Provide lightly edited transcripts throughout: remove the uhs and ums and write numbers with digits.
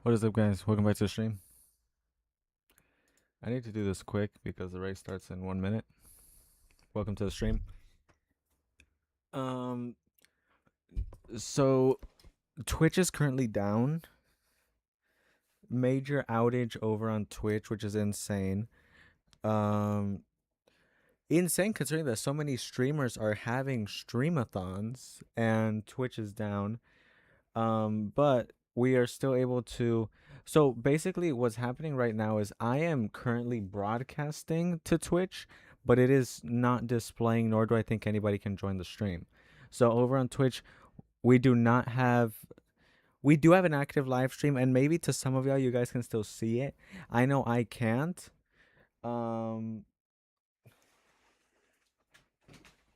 What is up, guys? Welcome back to the stream. I need to do this quick because the race starts in 1 minute. Welcome to the stream. Um, so Twitch is currently down. Major outage over on Twitch, which is insane. Um, insane considering that so many streamers are having streamathons and Twitch is down. But we are still able to. So basically, what's happening right now is I am currently broadcasting to Twitch, but it is not displaying, nor do I think anybody can join the stream. So over on Twitch, we do not have. We do have an active live stream, and maybe to some of y'all, you guys can still see it. I know I can't. Um,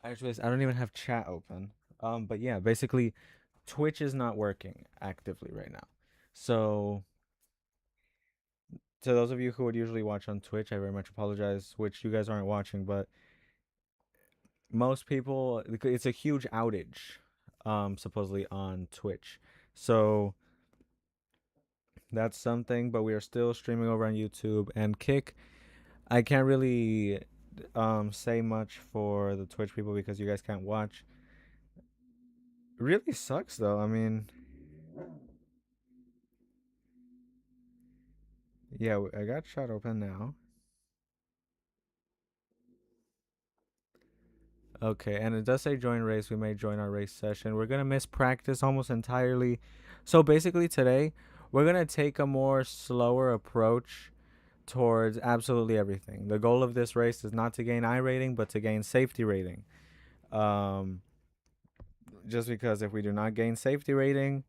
actually, I don't even have chat open. But yeah, basically, Twitch is not working actively right now. So to those of you who would usually watch on Twitch, I very much apologize, which you guys aren't watching, but most people, it's a huge outage, supposedly on Twitch. So that's something, but we are still streaming over on YouTube and Kick. I can't really say much for the Twitch people because you guys can't watch. Really sucks though. I mean, yeah, I got chat open now. Okay, and it does say join race. We may join our race session. We're gonna miss practice almost entirely. So basically today, we're gonna take a more slower approach towards absolutely everything. The goal of this race is not to gain I rating, but to gain safety rating. Um, just because if we do not gain safety rating,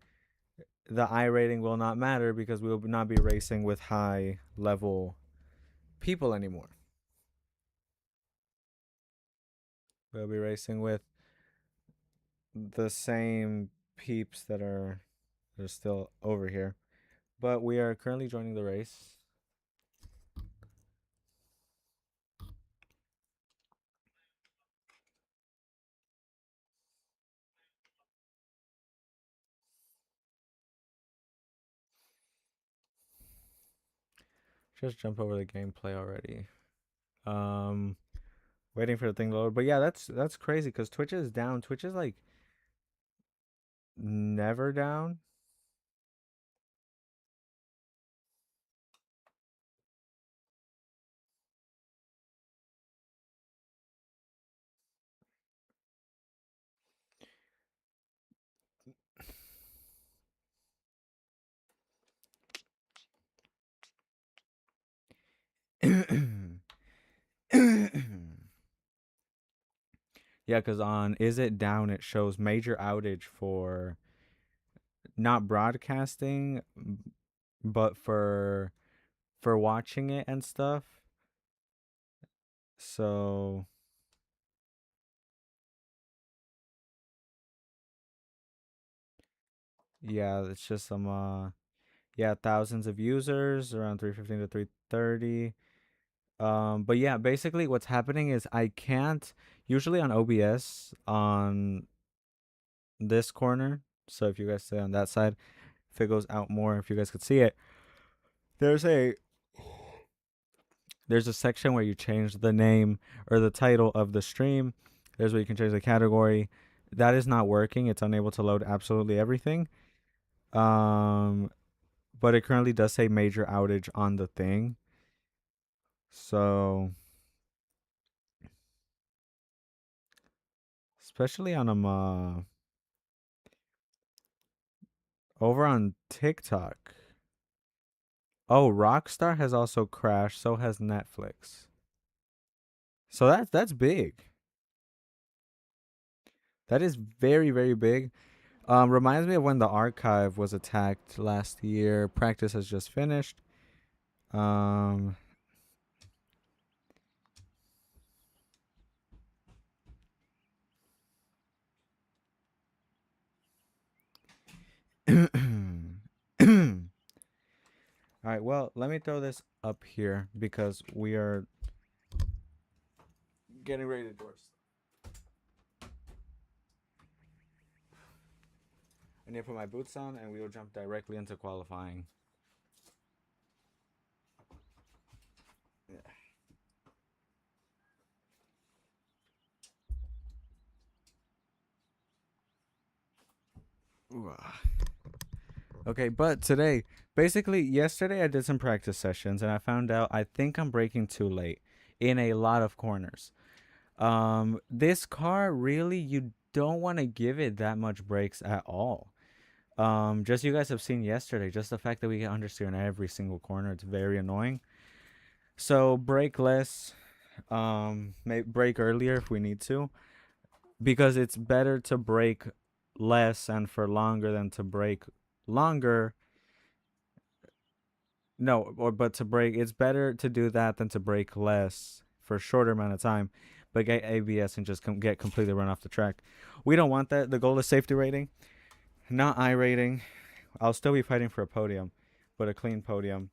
the I rating will not matter because we will not be racing with high level people anymore. We'll be racing with the same peeps that are they're still over here. But we are currently joining the race. Just jump over the gameplay already. Um, Waiting for the thing to load. But yeah, that's crazy because Twitch is down. Twitch is like never down. Yeah, because on Is It Down, it shows major outage for not broadcasting, but for watching it and stuff. So yeah, it's just some yeah, thousands of users, around 315 to 330. But yeah, basically what's happening is I can't usually on OBS on this corner. So if you guys stay on that side, if it goes out more, if you guys could see it, there's a there's a section where you change the name or the title of the stream. There's where you can change the category. That is not working. It's unable to load absolutely everything. Um, but it currently does say major outage on the thing. So especially on over on TikTok. Oh, Rockstar has also crashed. So has Netflix. So that's big. That is very very big. Reminds me of when the archive was attacked last year. Practice has just finished. Um, all right. Well, let me throw this up here because we are getting ready to doors. I need to put my boots on, and we will jump directly into qualifying. Okay, but today, basically, yesterday I did some practice sessions and I found out I think I'm braking too late in a lot of corners. This car really, you don't want to give it that much brakes at all. Just you guys have seen yesterday, just the fact that we get understeer in every single corner, it's very annoying. So brake less, brake earlier if we need to, because it's better to brake less and for longer than to brake longer. No, or but to brake, it's better to do that than to brake less for a shorter amount of time, but get ABS and just get completely run off the track. We don't want that. The goal is safety rating, not I rating. I'll still be fighting for a podium, but a clean podium.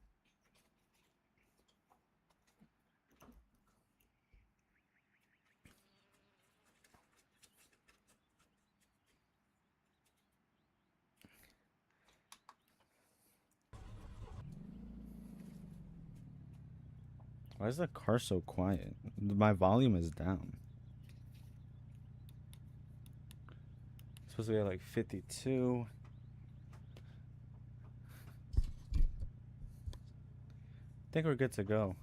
Why is the car so quiet? My volume is down. It's supposed to be at like 52. I think we're good to go.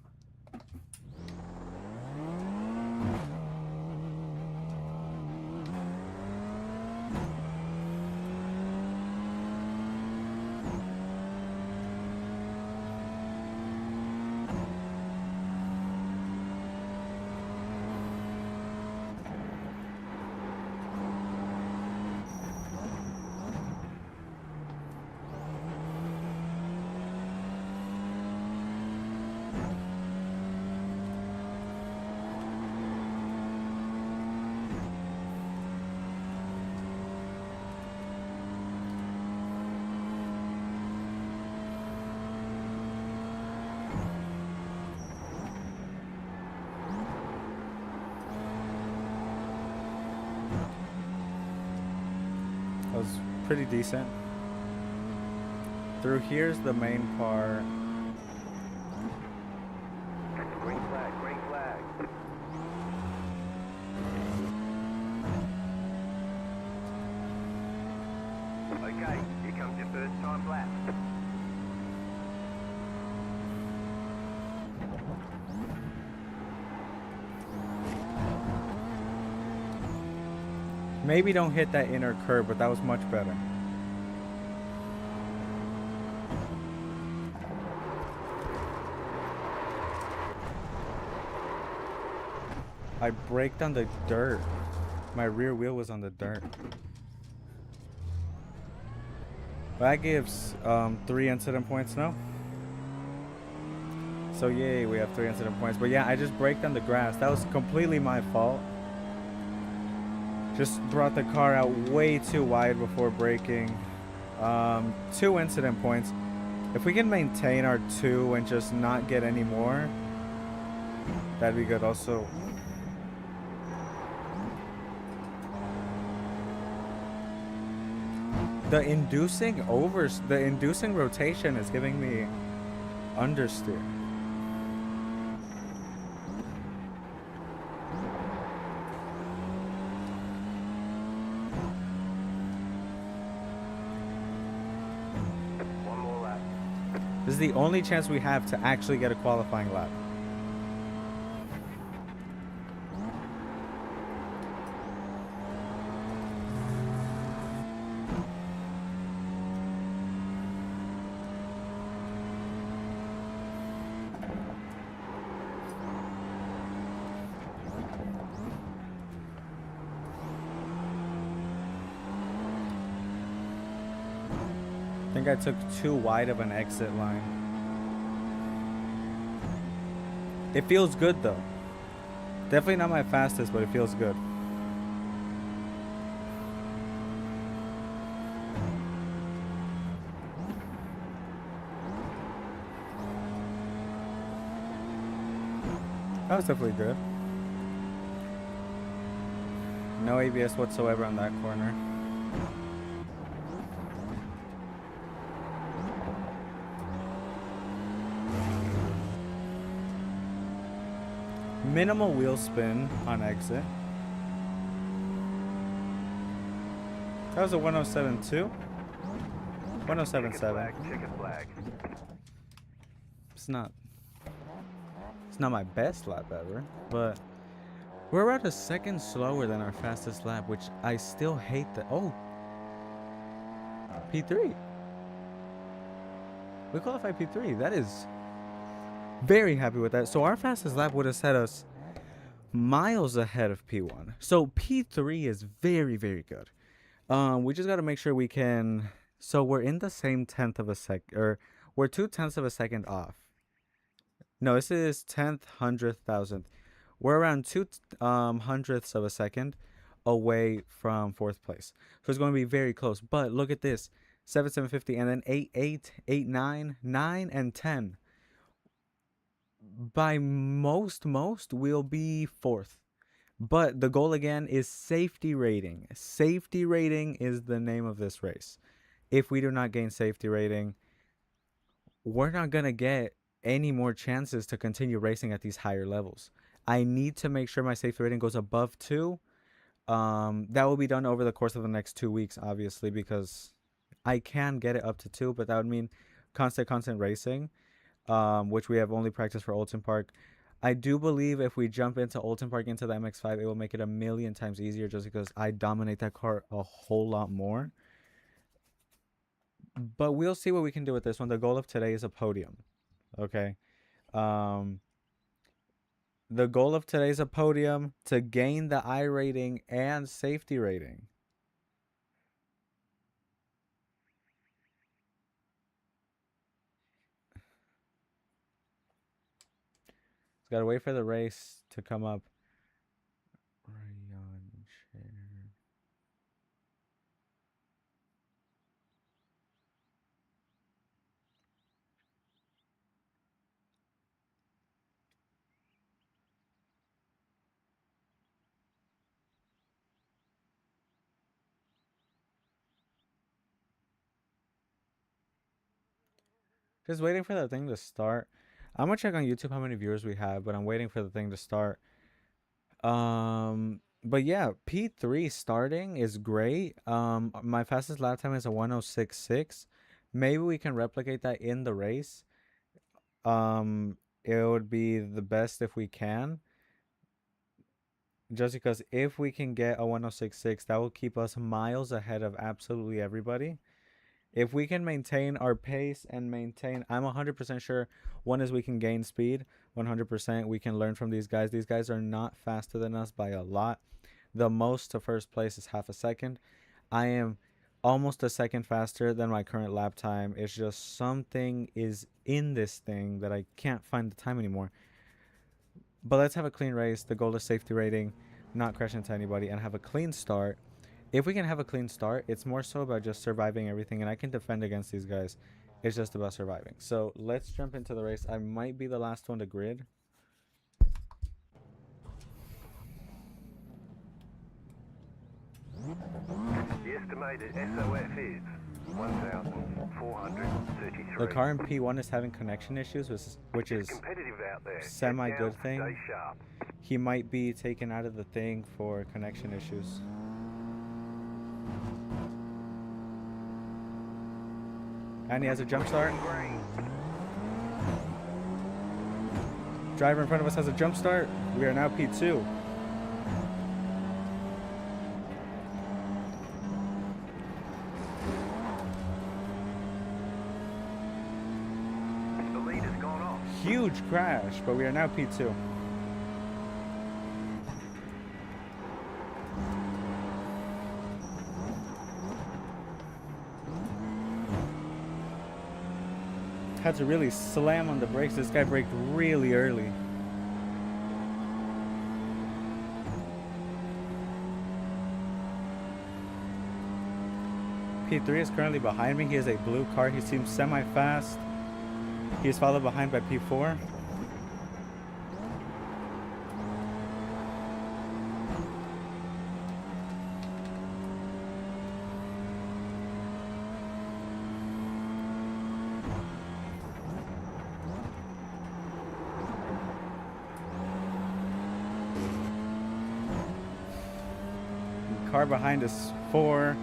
That was pretty decent. Through here's the main part. Green flag, green flag. Okay, here comes your first time lap. Maybe don't hit that inner curb, but that was much better. I braked on the dirt. My rear wheel was on the dirt. That gives 3 incident points now. So yay, we have 3 incident points. But yeah, I just braked on the grass. That was completely my fault. Just brought the car out way too wide before braking. 2 incident points. If we can maintain our 2 and just not get any more, that'd be good. Also, the inducing rotation is giving me understeer. One more lap. This is the only chance we have to actually get a qualifying lap. I think I took too wide of an exit line. It feels good though. Definitely not my fastest, but it feels good. That was definitely good. No ABS whatsoever on that corner. Minimal wheel spin on exit. That was a 107.2. Checkered 1077. flag, checkered flag. It's not my best lap ever, but we're about a second slower than our fastest lap, which I still hate that. Oh, P3. We qualified P3. That is very happy with that. So our fastest lap would have set us miles ahead of P1. So P3 is very, very good. We just got to make sure we can. So we're in the same tenth of a sec, or we're 2/10 of a second off. No, this is tenth, hundredth, thousandth. We're around 2/100ths of a second away from fourth place. So it's going to be very close. But look at this: 7,750, and then 8, 8, 8, 9, 9, and 10. By most, we'll be fourth. But the goal again is safety rating. Safety rating is the name of this race. If we do not gain safety rating, we're not going to get any more chances to continue racing at these higher levels. I need to make sure my safety rating goes above 2. That will be done over the course of the next 2 weeks, obviously, because I can get it up to 2, but that would mean constant racing, which we have only practiced for Oulton Park. I do believe if we jump into Oulton Park into the MX-5, it will make it a million times easier just because I dominate that car a whole lot more. But we'll see what we can do with this one. The goal of today is a podium. Okay. The goal of today is a podium to gain the I rating and safety rating. Just gotta wait for the race to come up. Rayon share. Just waiting for the thing to start. I'm gonna check on YouTube how many viewers we have, but I'm waiting for the thing to start. But yeah, P3 starting is great. My fastest lap time is a 106.6. Maybe we can replicate that in the race. It would be the best if we can. Just because if we can get a 106.6, that will keep us miles ahead of absolutely everybody. If we can maintain our pace and maintain, I'm 100% sure, one is we can gain speed. 100% we can learn from these guys. These guys are not faster than us by a lot. The most to first place is half a second. I am almost a second faster than my current lap time. It's just something is in this thing that I can't find the time anymore. But let's have a clean race. The goal is safety rating, not crash into anybody, and have a clean start. If we can have a clean start, it's more so about just surviving everything, and I can defend against these guys. It's just about surviving. So let's jump into the race. I might be the last one to grid. The estimated SOF is 1,433. The car in P1 is having connection issues, which is competitive out there. semi-good thing. Stay sharp. He might be taken out of the thing for connection issues. And he has a jump start. Driver in front of us has a jump start. We are now P2. The lead has gone off. Huge crash, but we are now P2. Had to really slam on the brakes. This guy braked really early. P3 is currently behind me. He has a blue car. He seems semi-fast. He is followed behind by P4. Car behind us 4.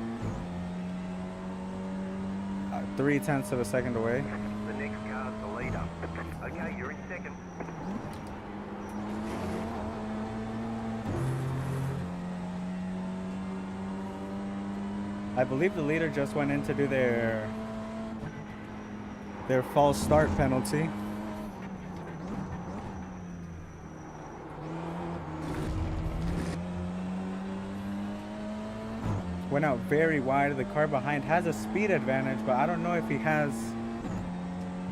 0.3 of a second away. The next car's the leader. Okay, you're in second. I believe the leader just went in to do their false start penalty. Went out very wide. The car behind has a speed advantage, but I don't know if he has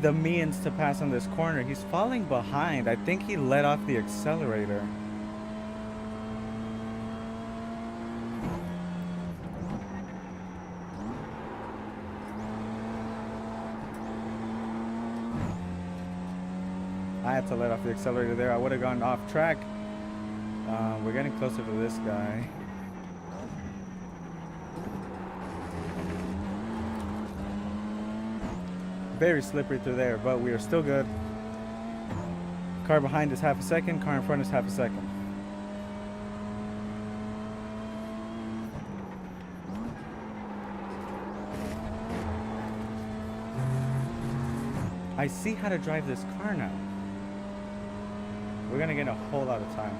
the means to pass on this corner. He's falling behind. I think he let off the accelerator. I had to let off the accelerator there. I would have gone off track. We're getting closer to this guy. Very slippery through there, but we are still good. Car behind is half a second. Car in front is half a second. I see how to drive this car now. We're gonna get a whole lot of time.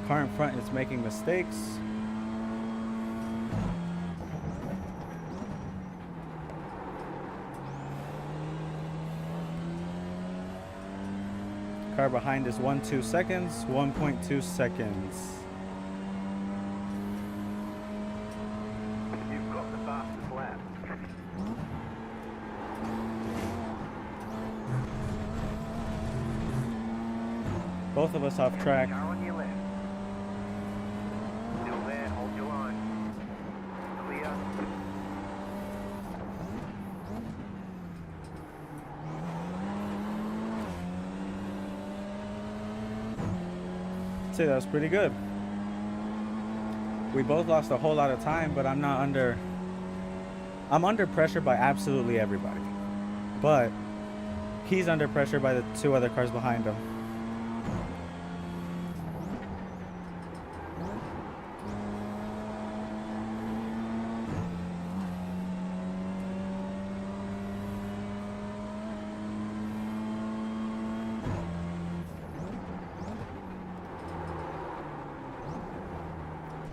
Car in front is making mistakes. Car behind is 1.2 seconds, 1.2 seconds. You've got the fastest lap. Both of us off track. Car on your left. Still there, hold your line. Clear. I'd say that was pretty good. We both lost a whole lot of time, but I'm under pressure by absolutely everybody. But he's under pressure by the two other cars behind him.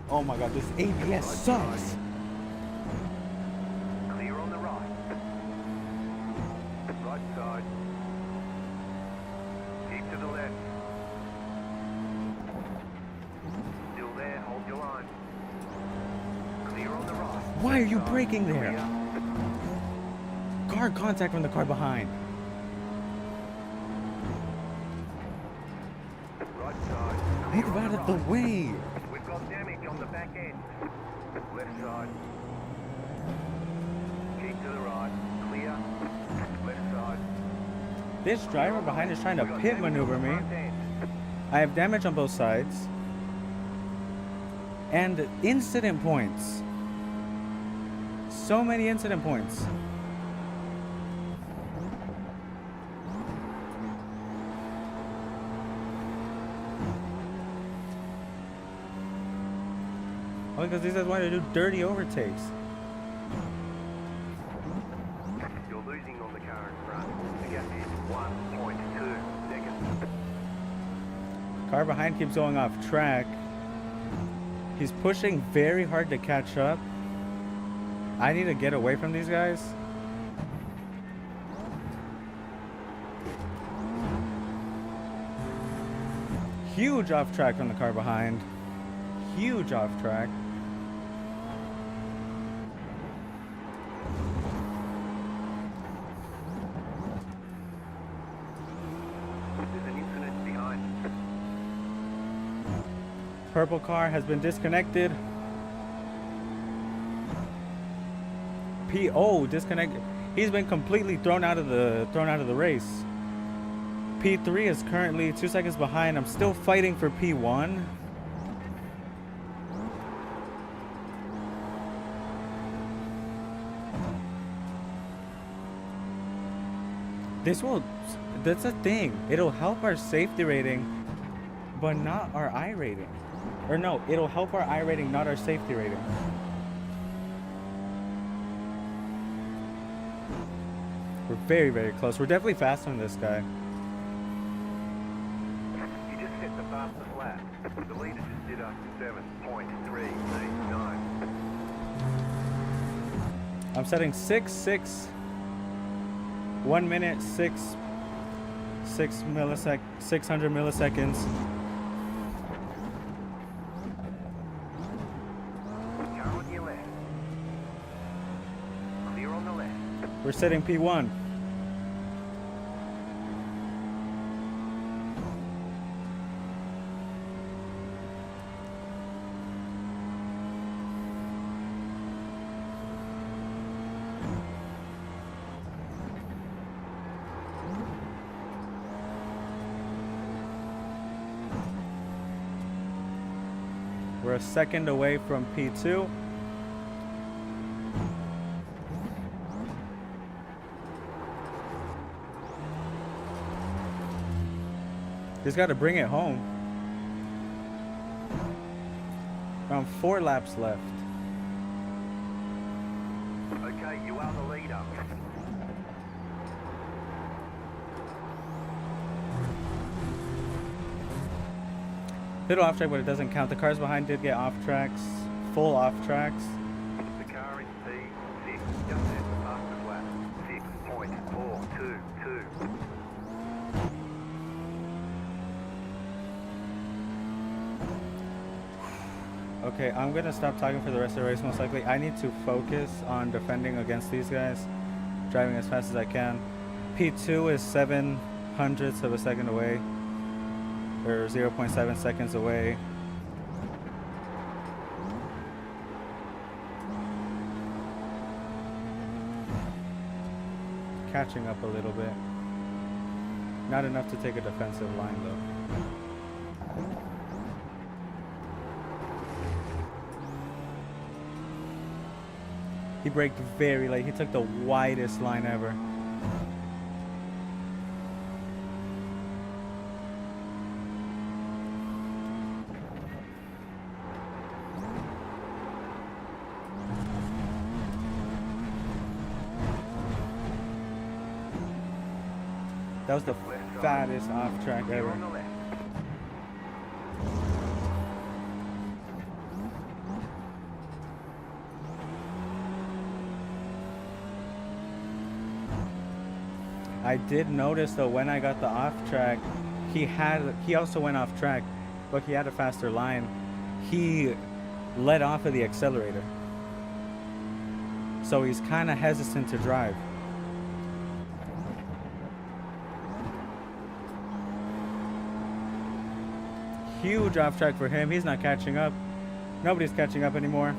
Oh my god, this ABS sucks. Clear on the right. Right side. Keep to the left. Still there, hold your line. Clear on the right. Why are you Side. braking there? Clear. Car contact from the car behind. Right side. Move Clear on out of the way. We've got damage on the back end. Left side. Keep to the right. Clear. Left side. This driver behind is trying to We've got pit damage on maneuver the me. front end. I have damage on both sides. And incident points. So many incident points. Oh, because these guys want to do dirty overtakes. You're losing on the car in front. The gap is 1.2 seconds. Car behind keeps going off track. He's pushing very hard to catch up. I need to get away from these guys. Huge off track from the car behind. Huge off track. There's an incident behind. Purple car has been disconnected. Disconnect. He's been completely thrown out of the race. P3 is currently 2 seconds behind. I'm still fighting for P1. That's a thing. It'll help our safety rating, but not our I rating. Or no, it'll help our I rating, not our safety rating. We're very, very close. We're definitely faster than this guy. You just hit the fastest lap. The leader just did a 7.339. I'm setting 6 1 minute 600 milliseconds. Car on your left. Clear on the left. We're setting P1. We're a second away from P2. Just got to bring it home. Around 4 laps left. Okay, you are the leader. Little off track, but it doesn't count. The cars behind did get off tracks, full off tracks. The car in P6 just hit the fastest lap. 6.422. Okay, I'm gonna stop talking for the rest of the race most likely. I need to focus on defending against these guys, driving as fast as I can. P2 is 0.07 of a second away, or 0.7 seconds away. Catching up a little bit. Not enough to take a defensive line though. He braked very late. He took the widest line ever. That was the fattest off track ever. On the left. I did notice though when I got the off track, he also went off track, but he had a faster line. He let off of the accelerator. So he's kind of hesitant to drive. Huge off track for him. He's not catching up. Nobody's catching up anymore.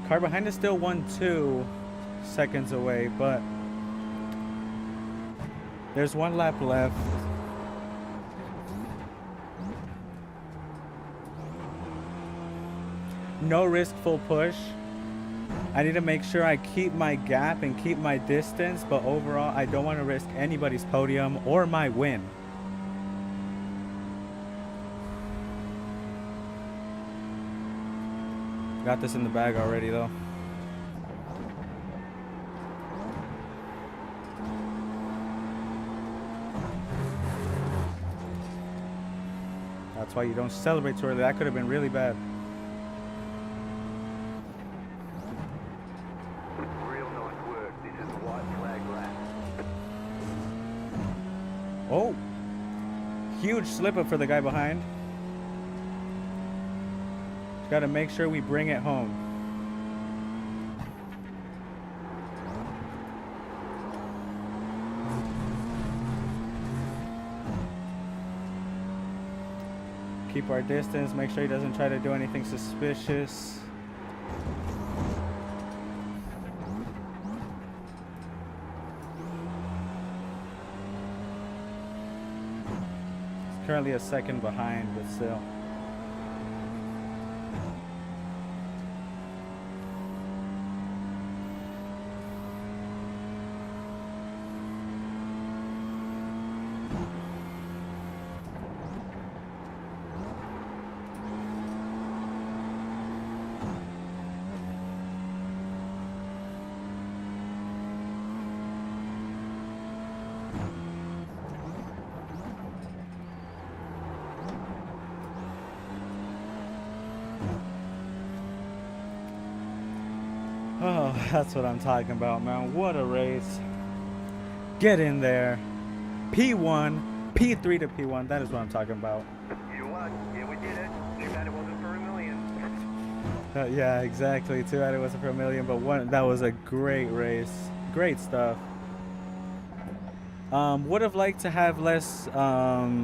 Car behind is still 1-2 seconds away, but there's 1 lap left. No risk, full push. I need to make sure I keep my gap and keep my distance, but overall I don't want to risk anybody's podium or my win. Got this in the bag already though. That's why you don't celebrate too early. That could have been really bad. Real nice work. This is the white flag lap. huge slip up for the guy behind. Just got to make sure we bring it home. Keep our distance. Make sure he doesn't try to do anything suspicious. He's currently a second behind, but still. Oh, that's what I'm talking about, man. What a race. Get in there. P1, P3 to P1. That is what I'm talking about. You won. Yeah, we did it. Too bad it wasn't for a million. Yeah, exactly. Too bad it wasn't for a million, but that was a great race. Great stuff. Would have liked to have less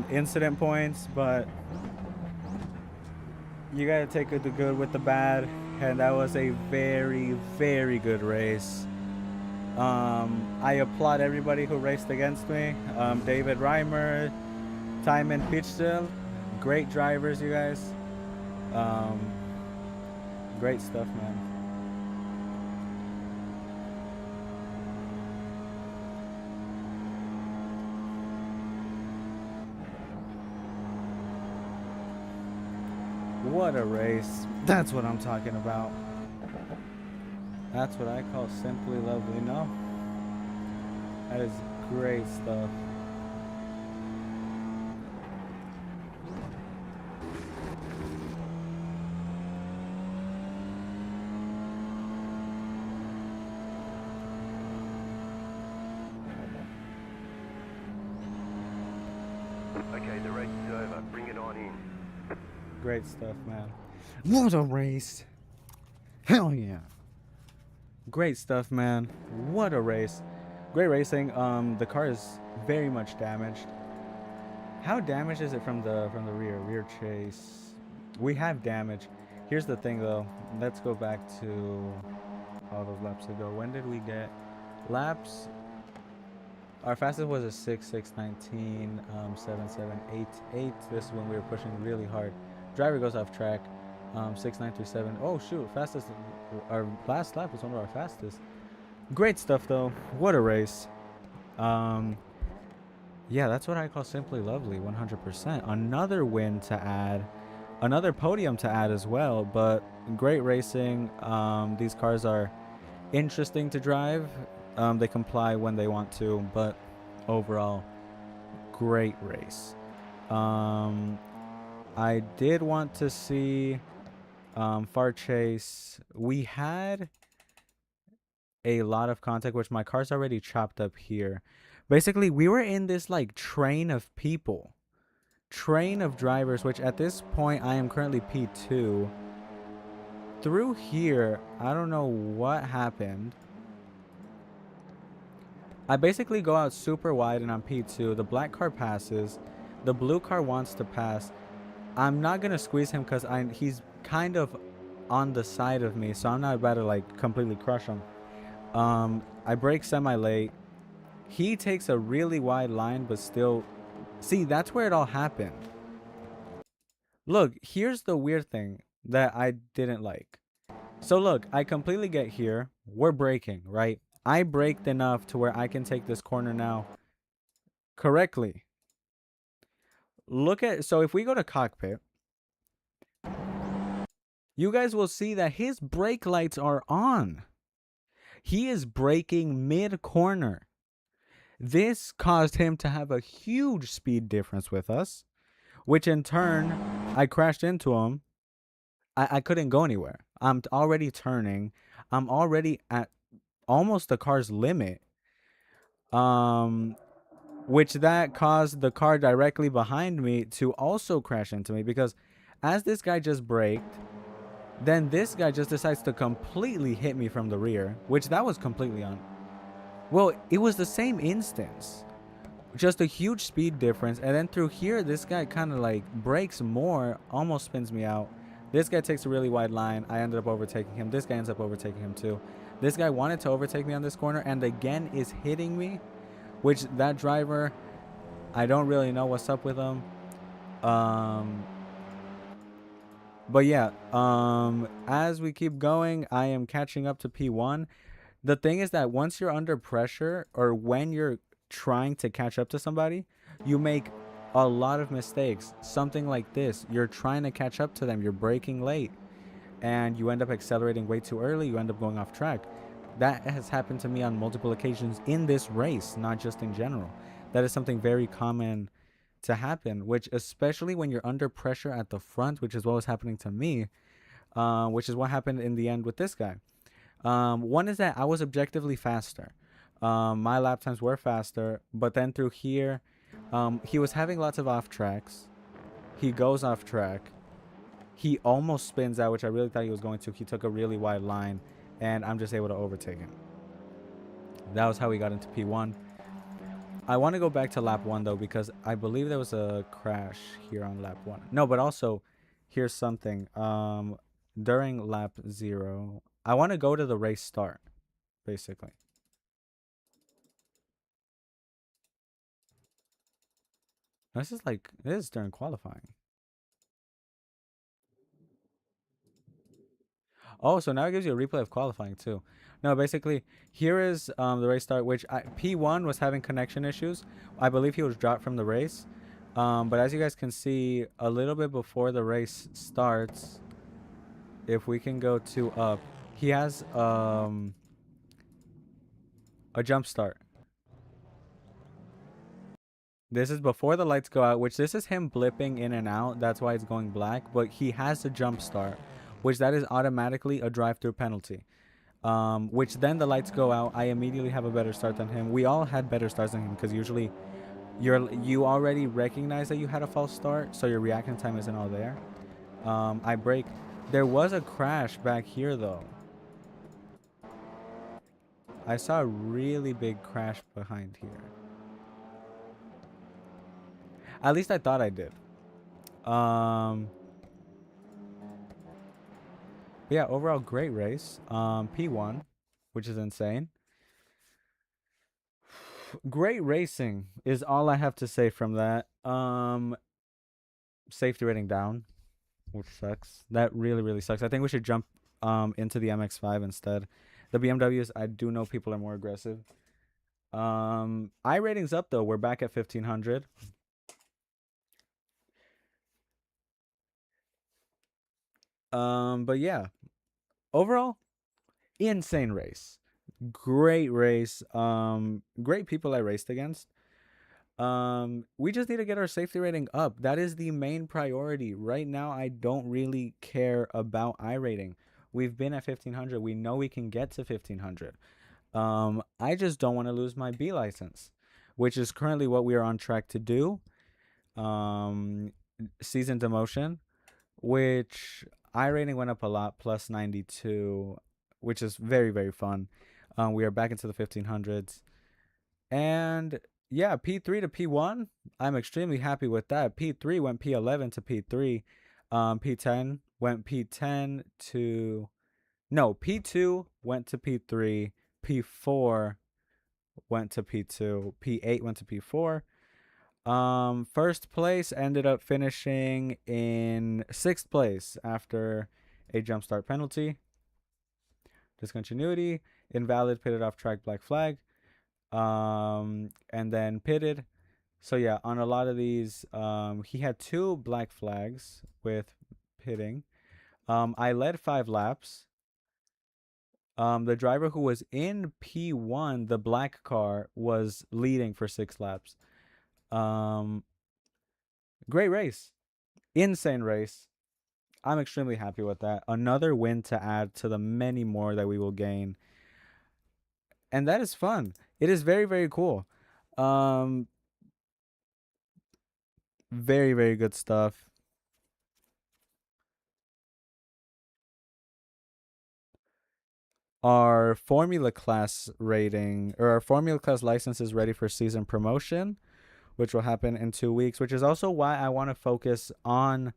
incident points, but you gotta take the good with the bad, and that was a very, very good race. I applaud everybody who raced against me. David Reimer, Timon Pitchstill, great drivers, you guys. Great stuff, man. What a race. That's what I'm talking about. That's what I call simply lovely. No? That is great stuff. Okay, the race is over. Bring it on in. Great stuff, man. What a race. Hell yeah. Great stuff, man. What a race. Great racing. The car is very much damaged. How damaged is it from the rear chase? We have damage. Here's the thing though. Let's go back to all those laps ago. When did we get laps? Our fastest was a 6:6:19, 7:7:88. This is when we were pushing really hard. Driver goes off track. 6:9:37. Oh shoot, fastest. Our last lap was one of our fastest. Great stuff though. What a race. Yeah, that's what I call simply lovely. 100%. Another win to add. Another podium to add as well. But great racing. These cars are interesting to drive. They comply when they want to, but overall, great race. I did want to see far chase. We had a lot of contact, which my car's already chopped up here. Basically, we were in this like train of people, train of drivers, which at this point I am currently P2. Through here, I don't know what happened. I basically go out super wide and I'm P2. The black car passes. The blue car wants to pass. I'm not going to squeeze him because he's kind of on the side of me, so I'm not about to like completely crush him. I brake semi-late. He takes a really wide line, but still... See, that's where it all happened. Look, here's the weird thing that I didn't like. So look, I completely get here. We're braking, right? I braked enough to where I can take this corner now correctly. Look at... So if we go to cockpit, you guys will see that his brake lights are on. He is braking mid-corner. This caused him to have a huge speed difference with us, which in turn, I crashed into him. I couldn't go anywhere. I'm already turning. I'm already at almost the car's limit. which that caused the car directly behind me to also crash into me because as this guy just braked, then this guy just decides to completely hit me from the rear, which that was completely on. Well, it was the same instance, just a huge speed difference. And then through here, this guy kind of like brakes more, almost spins me out. This guy takes a really wide line. I ended up overtaking him. This guy ends up overtaking him too. This guy wanted to overtake me on this corner and again is hitting me, which that driver, I don't really know what's up with him. But yeah, as we keep going, I am catching up to P1. The thing is that once you're under pressure or when you're trying to catch up to somebody, you make a lot of mistakes. Something like this, you're trying to catch up to them, you're braking late, and you end up accelerating way too early, you end up going off track. That has happened to me on multiple occasions in this race, not just in general. That is something very common to happen, which especially when you're under pressure at the front, which is what was happening to me, which is what happened in the end with this guy. One is that I was objectively faster. My lap times were faster, but then through here, he was having lots of off tracks. He goes off track. He almost spins out, which I really thought he was going to. He took a really wide line, and I'm just able to overtake him. That was how we got into P1. I want to go back to lap 1, though, because I believe there was a crash here on lap 1. No, but also, here's something. During lap 0, I want to go to the race start, basically. This is during qualifying. Oh, so now it gives you a replay of qualifying too. No, basically, here is the race start, which P1 was having connection issues. I believe he was dropped from the race. But as you guys can see, a little bit before the race starts, if we can go to up, he has a jump start. This is before the lights go out, which this is him blipping in and out. That's why it's going black. But he has a jump start, which that is automatically a drive-through penalty. Which then the lights go out. I immediately have a better start than him. We all had better starts than him because usually you already recognize that you had a false start, so your reaction time isn't all there. I brake. There was a crash back here though. I saw a really big crash behind here. At least I thought I did. Yeah, overall great race. P1, which is insane. Great racing is all I have to say from that. Safety rating down, which sucks. That really, really sucks. I think we should jump into the MX-5 instead. The BMWs, I do know people are more aggressive. I ratings up though. We're back at 1500. But yeah, overall, insane race. Great race. Great people I raced against. We just need to get our safety rating up. That is the main priority. Right now, I don't really care about iRating. We've been at 1500. We know we can get to 1500. I just don't want to lose my B license, which is currently what we are on track to do. Season demotion, which iRating went up a lot, plus 92, which is very, very fun. We are back into the 1500s. And yeah, P3 to P1, I'm extremely happy with that. P3 went P11 to P3. P10 went P10 to... No, P2 went to P3. P4 went to P2. P8 went to P4. First place ended up finishing in 6th place after a jump start penalty. Discontinuity, invalid, pitted off track, black flag. And then pitted. So yeah, on a lot of these, he had 2 black flags with pitting. I led 5 laps. The driver who was in P1, the black car, was leading for 6 laps. Great race. Insane race. I'm extremely happy with that. Another win to add to the many more that we will gain. And that is fun. It is very, very cool. Very, very good stuff. Our Formula Class rating, or our Formula Class license is ready for season promotion, which will happen in 2 weeks, which is also why I want to focus on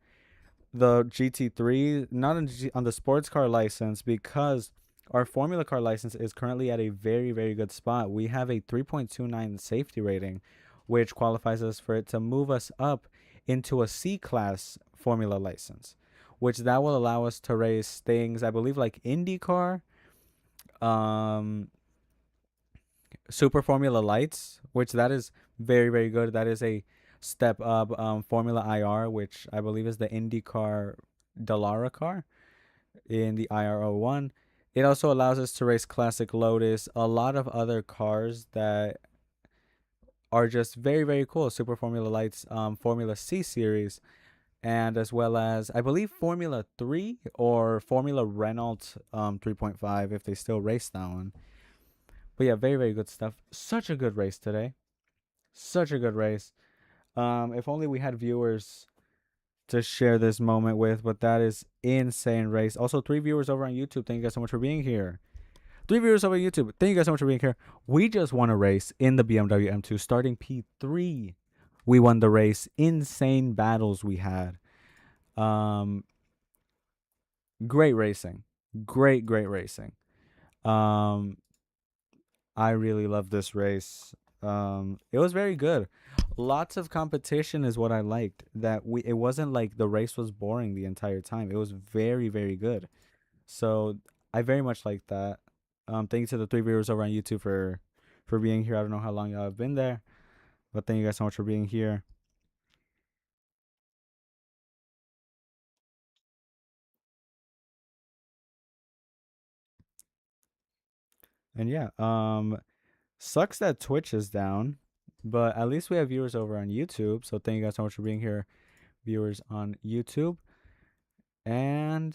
the GT3, not on the sports car license, because our Formula car license is currently at a very, very good spot. We have a 3.29 safety rating, which qualifies us for it to move us up into a C class Formula license, which that will allow us to race things, I believe, like IndyCar, um, Super Formula Lights, which that is very, very good. That is a step up. Formula IR, which I believe is the IndyCar Dallara car in the IRO1. It also allows us to race Classic Lotus, a lot of other cars that are just very, very cool. Super Formula Lights, Formula C series, and as well as I believe Formula 3 or Formula Renault 3.5 if they still race that one. But yeah, very, very good stuff. Such a good race today. Such a good race. If only we had viewers to share this moment with, but that is insane race. Also, 3 viewers over on YouTube. Thank you guys so much for being here. 3 viewers over on YouTube. Thank you guys so much for being here. We just won a race in the BMW M2, starting P3. We won the race. Insane battles we had. Um, Great racing. Great racing. Um, I really love this race. It was very good. Lots of competition is what I liked. That we it wasn't like the race was boring the entire time. It was very, very good. So I very much like that. Thank you to the 3 viewers over on YouTube for being here. I don't know how long y'all have been there, but thank you guys so much for being here. And yeah, sucks that Twitch is down, but at least we have viewers over on YouTube. So thank you guys so much for being here, viewers on YouTube. And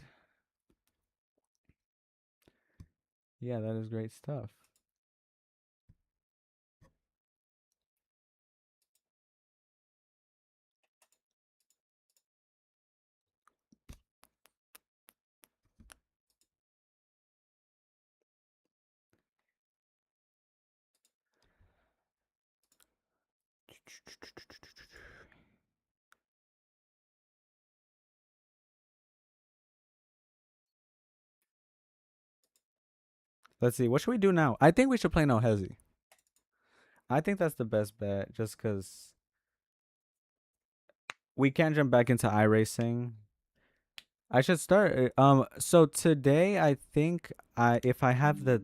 yeah, that is great stuff. Let's see. What should we do now? I think we should play No Hezi. I think that's the best bet, just because we can't jump back into iRacing. I should start. So today, I think if I have the